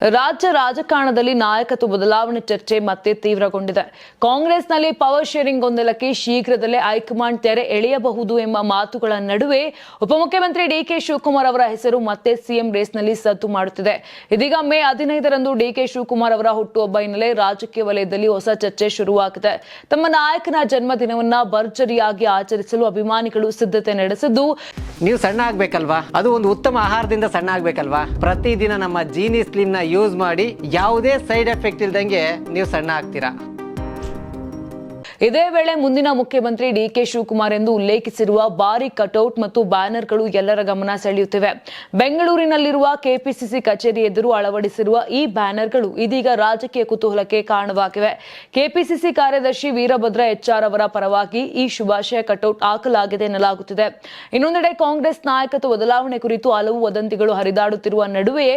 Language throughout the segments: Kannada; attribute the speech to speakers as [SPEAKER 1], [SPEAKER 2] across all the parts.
[SPEAKER 1] ರಾಜ್ಯ ರಾಜಕಾರಣದಲ್ಲಿ ನಾಯಕತ್ವ ಬದಲಾವಣೆ ಚರ್ಚೆ ಮತ್ತೆ ತೀವ್ರಗೊಂಡಿದೆ. ಕಾಂಗ್ರೆಸ್ನಲ್ಲಿ ಪವರ್ ಶೇರಿಂಗ್ ಗೊಂದಲಕ್ಕೆ ಶೀಘ್ರದಲ್ಲೇ ಹೈಕಮಾಂಡ್ ತೆರೆ ಎಳೆಯಬಹುದು ಎಂಬ ಮಾತುಗಳ ನಡುವೆ ಉಪಮುಖ್ಯಮಂತ್ರಿ ಡಿಕೆ ಶಿವಕುಮಾರ್ ಅವರ ಹೆಸರು ಮತ್ತೆ ಸಿಎಂ ರೇಸ್ನಲ್ಲಿ ಸದ್ದು ಮಾಡುತ್ತಿದೆ. ಇದೀಗ ಮೇ 15ರಂದು ಡಿಕೆ ಶಿವಕುಮಾರ್ ಅವರ ಹುಟ್ಟುಹಬ್ಬ ಹಿನ್ನೆಲೆ ರಾಜಕೀಯ ವಲಯದಲ್ಲಿ ಹೊಸ ಚರ್ಚೆ ಶುರುವಾಗಿದೆ. ತಮ್ಮ ನಾಯಕನ ಜನ್ಮದಿನವನ್ನ ಭರ್ಜರಿಯಾಗಿ ಆಚರಿಸಲು ಅಭಿಮಾನಿಗಳು ಸಿದ್ಧತೆ ನಡೆಸಿದ್ದು,
[SPEAKER 2] ನೀವು ಸಣ್ಣ ಆಗ್ಬೇಕಲ್ವಾ, ಅದು ಒಂದು ಉತ್ತಮ ಆಹಾರದಿಂದ ಸಣ್ಣ ಆಗ್ಬೇಕಲ್ವಾ. ಪ್ರತಿದಿನ ನಮ್ಮ ಜೀನಿ ಸ್ಲಿಮ್ ನ ಯೂಸ್ ಮಾಡಿ ಯಾವುದೇ ಸೈಡ್ ಎಫೆಕ್ಟ್ ಇಲ್ದಂಗೆ ನೀವು ಸಣ್ಣ ಆಗ್ತೀರಾ.
[SPEAKER 1] ಇದೇ ವೇಳೆ ಮುಂದಿನ ಮುಖ್ಯಮಂತ್ರಿ ಡಿಕೆ ಶಿವಕುಮಾರ್ ಎಂದು ಉಲ್ಲೇಖಿಸಿರುವ ಭಾರಿ ಕಟೌಟ್ ಮತ್ತು ಬ್ಯಾನರ್ಗಳು ಎಲ್ಲರ ಗಮನ ಸೆಳೆಯುತ್ತಿವೆ. ಬೆಂಗಳೂರಿನಲ್ಲಿರುವ ಕೆಪಿಸಿಸಿ ಕಚೇರಿ ಎದುರು ಅಳವಡಿಸಿರುವ ಈ ಬ್ಯಾನರ್ಗಳು ಇದೀಗ ರಾಜಕೀಯ ಕುತೂಹಲಕ್ಕೆ ಕಾರಣವಾಗಿವೆ. ಕೆಪಿಸಿಸಿ ಕಾರ್ಯದರ್ಶಿ ವೀರಭದ್ರ ಎಚ್ಆರ್ ಅವರ ಪರವಾಗಿ ಈ ಶುಭಾಶಯ ಕಟೌಟ್ ಹಾಕಲಾಗಿದೆ ಎನ್ನಲಾಗುತ್ತಿದೆ. ಇನ್ನೊಂದೆಡೆ ಕಾಂಗ್ರೆಸ್ ನಾಯಕತ್ವ ಬದಲಾವಣೆ ಕುರಿತು ಹಲವು ವದಂತಿಗಳು ಹರಿದಾಡುತ್ತಿರುವ ನಡುವೆಯೇ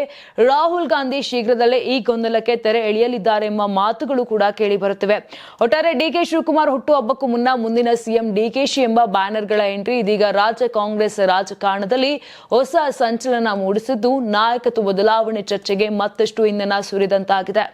[SPEAKER 1] ರಾಹುಲ್ ಗಾಂಧಿ ಶೀಘ್ರದಲ್ಲೇ ಈ ಗೊಂದಲಕ್ಕೆ ತೆರೆ ಎಳೆಯಲಿದ್ದಾರೆ ಎಂಬ ಮಾತುಗಳು ಕೂಡ ಕೇಳಿಬರುತ್ತಿವೆ. ಒಟ್ಟಾರೆ ಡಿಕೆ ಶಿವಕುಮಾರ್ ಹುಟ್ಟುಹಬ್ಬಕ್ಕೂ ಮುನ್ನ ಮುಂದಿನ ಸಿಎಂ ಡಿಕೆಶಿ ಎಂಬ ಬ್ಯಾನರ್ಗಳ ಎಂಟ್ರಿ ಇದೀಗ ರಾಜ್ಯ ಕಾಂಗ್ರೆಸ್ ರಾಜಕಾರಣದಲ್ಲಿ ಹೊಸ ಸಂಚಲನ ಮೂಡಿಸಿದ್ದು, ನಾಯಕತ್ವ ಬದಲಾವಣೆ ಚರ್ಚೆಗೆ ಮತ್ತಷ್ಟು ಇಂಧನ ಸುರಿದಂತಾಗಿದೆ.